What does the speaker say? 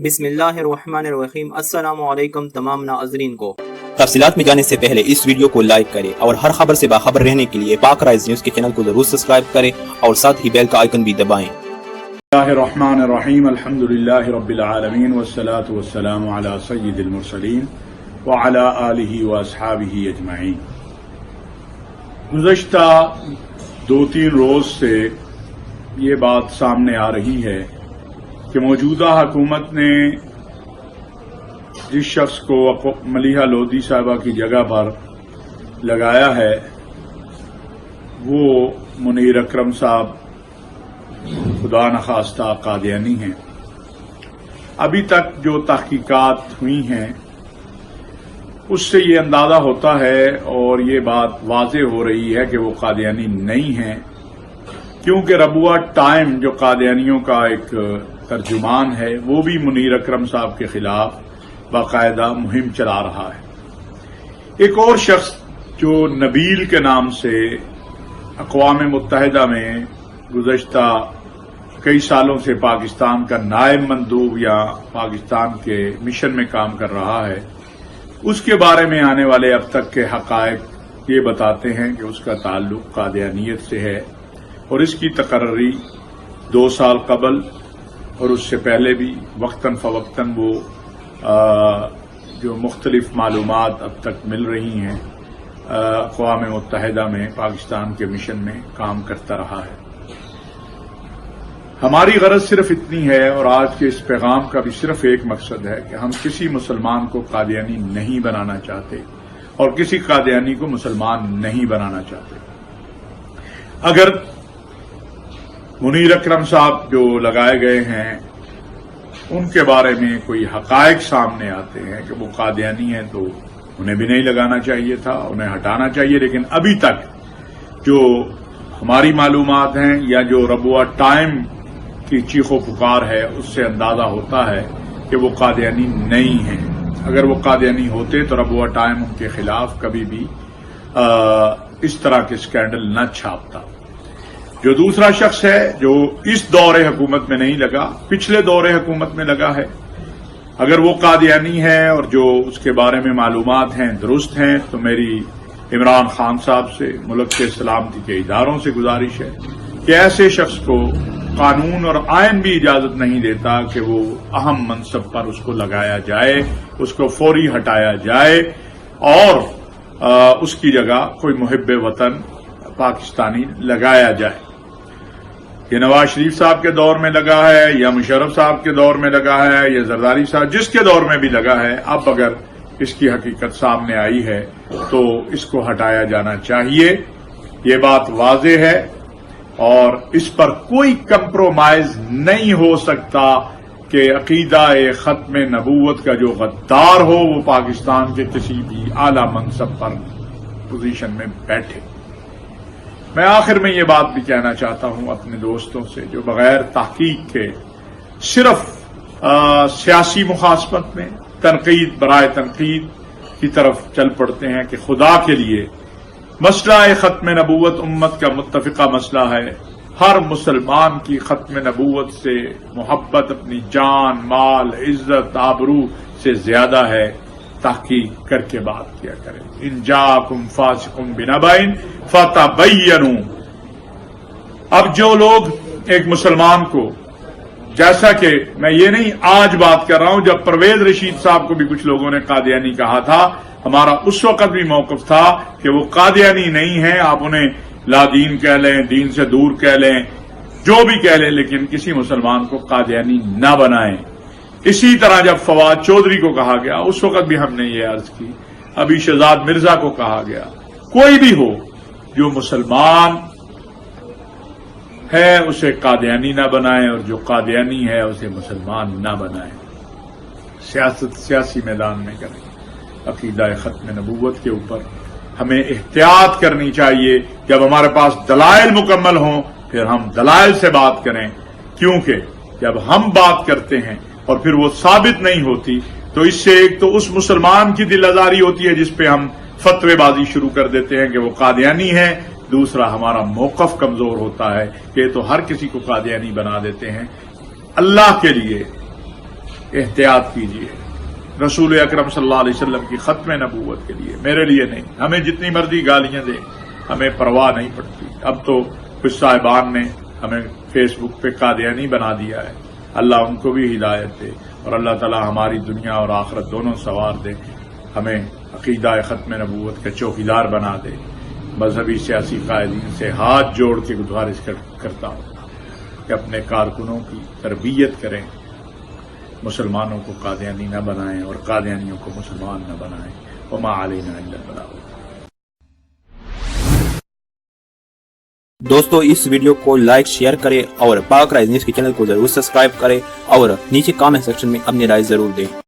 بسم اللہ الرحمن الرحیم۔ السلام علیکم تمام ناظرین کو۔ تفصیلات میں جانے سے پہلے اس ویڈیو کو لائک کریں اور ہر خبر سے باخبر رہنے کے لیے پاک رائز نیوز کے چینل کو ضرور سبسکرائب کریں اور ساتھ ہی بیل کا آئیکن بھی دبائیں۔ بسم اللہ الرحمن الرحیم، الحمدللہ رب العالمین والصلاة والسلام علی سید المرسلین وعلی آلہ واصحابہ اجمعین۔ گزشتہ 2-3 روز سے یہ بات سامنے آ رہی ہے کہ موجودہ حکومت نے جس شخص کو ملیحہ لودھی صاحبہ کی جگہ پر لگایا ہے وہ منیر اکرم صاحب خدا نخواستہ قادیانی ہیں۔ ابھی تک جو تحقیقات ہوئی ہیں اس سے یہ اندازہ ہوتا ہے اور یہ بات واضح ہو رہی ہے کہ وہ قادیانی نہیں ہیں، کیونکہ ربوہ ٹائم جو قادیانیوں کا ایک ترجمان ہے وہ بھی منیر اکرم صاحب کے خلاف باقاعدہ مہم چلا رہا ہے۔ ایک اور شخص جو نبیل کے نام سے اقوام متحدہ میں گزشتہ کئی سالوں سے پاکستان کا نائب مندوب یا پاکستان کے مشن میں کام کر رہا ہے، اس کے بارے میں آنے والے اب تک کے حقائق یہ بتاتے ہیں کہ اس کا تعلق قادیانیت سے ہے اور اس کی تقرری 2 سال قبل اور اس سے پہلے بھی وقتاً فوقتاً وہ جو مختلف معلومات اب تک مل رہی ہیں اقوام متحدہ میں پاکستان کے مشن میں کام کرتا رہا ہے۔ ہماری غرض صرف اتنی ہے اور آج کے اس پیغام کا بھی صرف ایک مقصد ہے کہ ہم کسی مسلمان کو قادیانی نہیں بنانا چاہتے اور کسی قادیانی کو مسلمان نہیں بنانا چاہتے۔ اگر منیر اکرم صاحب جو لگائے گئے ہیں ان کے بارے میں کوئی حقائق سامنے آتے ہیں کہ وہ قادیانی ہیں تو انہیں بھی نہیں لگانا چاہیے تھا، انہیں ہٹانا چاہیے، لیکن ابھی تک جو ہماری معلومات ہیں یا جو ربوہ ٹائم کی چیخ و پکار ہے اس سے اندازہ ہوتا ہے کہ وہ قادیانی نہیں ہیں۔ اگر وہ قادیانی ہوتے تو ربوہ ٹائم ان کے خلاف کبھی بھی اس طرح کے سکینڈل نہ چھاپتا۔ جو دوسرا شخص ہے جو اس دور حکومت میں نہیں لگا، پچھلے دور حکومت میں لگا ہے، اگر وہ قادیانی ہے اور جو اس کے بارے میں معلومات ہیں درست ہیں تو میری عمران خان صاحب سے، ملک کے سلامتی کے اداروں سے گزارش ہے کہ ایسے شخص کو قانون اور آئین بھی اجازت نہیں دیتا کہ وہ اہم منصب پر اس کو لگایا جائے، اس کو فوری ہٹایا جائے اور اس کی جگہ کوئی محب وطن پاکستانی لگایا جائے۔ یہ نواز شریف صاحب کے دور میں لگا ہے یا مشرف صاحب کے دور میں لگا ہے یا زرداری صاحب جس کے دور میں بھی لگا ہے، اب اگر اس کی حقیقت سامنے آئی ہے تو اس کو ہٹایا جانا چاہیے۔ یہ بات واضح ہے اور اس پر کوئی کمپرومائز نہیں ہو سکتا کہ عقیدہ ختم نبوت کا جو غدار ہو وہ پاکستان کے کسی بھی اعلی منصب پر پوزیشن میں بیٹھے۔ میں آخر میں یہ بات بھی کہنا چاہتا ہوں اپنے دوستوں سے جو بغیر تحقیق کے صرف سیاسی مخاصمت میں تنقید برائے تنقید کی طرف چل پڑتے ہیں کہ خدا کے لیے مسئلہ ختم نبوت امت کا متفقہ مسئلہ ہے۔ ہر مسلمان کی ختم نبوت سے محبت اپنی جان، مال، عزت، آبرو سے زیادہ ہے۔ تحقیق کر کے بات کیا کریں۔ ان جاءکم فاسق بنبأ فتبینوا۔ اب جو لوگ ایک مسلمان کو، جیسا کہ میں یہ نہیں آج بات کر رہا ہوں، جب پرویز رشید صاحب کو بھی کچھ لوگوں نے قادیانی کہا تھا، ہمارا اس وقت بھی موقف تھا کہ وہ قادیانی نہیں ہیں، آپ انہیں لا دین کہہ لیں، دین سے دور کہہ لیں، جو بھی کہہ لیں، لیکن کسی مسلمان کو قادیانی نہ بنائیں۔ اسی طرح جب فواد چودھری کو کہا گیا اس وقت بھی ہم نے یہ عرض کی، ابھی شہزاد مرزا کو کہا گیا، کوئی بھی ہو جو مسلمان ہے اسے قادیانی نہ بنائیں اور جو قادیانی ہے اسے مسلمان نہ بنائیں۔ سیاست سیاسی میدان میں کریں، عقیدہ ختم نبوت کے اوپر ہمیں احتیاط کرنی چاہیے۔ جب ہمارے پاس دلائل مکمل ہوں پھر ہم دلائل سے بات کریں، کیونکہ جب ہم بات کرتے ہیں اور پھر وہ ثابت نہیں ہوتی تو اس سے ایک تو اس مسلمان کی دل آزاری ہوتی ہے جس پہ ہم فتوی بازی شروع کر دیتے ہیں کہ وہ قادیانی ہے، دوسرا ہمارا موقف کمزور ہوتا ہے کہ تو ہر کسی کو قادیانی بنا دیتے ہیں۔ اللہ کے لیے احتیاط کیجیے رسول اکرم صلی اللہ علیہ وسلم کی ختم نبوت کے لیے، میرے لیے نہیں۔ ہمیں جتنی مرضی گالیاں دیں ہمیں پرواہ نہیں پڑتی۔ اب تو کچھ صاحبان نے ہمیں فیس بک پہ قادیانی بنا دیا ہے، اللہ ان کو بھی ہدایت دے اور اللہ تعالی ہماری دنیا اور آخرت دونوں سوار دے، ہمیں عقیدہ ختم نبوت کا چوکیدار بنا دے۔ مذہبی سیاسی قائدین سے ہاتھ جوڑ کے گزارش کرتا ہوں کہ اپنے کارکنوں کی تربیت کریں، مسلمانوں کو قادیانی نہ بنائیں اور قادیانیوں کو مسلمان نہ بنائیں۔ وما علینا الا البلاغ۔ دوستو اس ویڈیو کو لائک شیئر کریں اور پاک رائز نیوز کے چینل کو ضرور سبسکرائب کریں اور نیچے کامنٹ سیکشن میں اپنی رائے ضرور دیں۔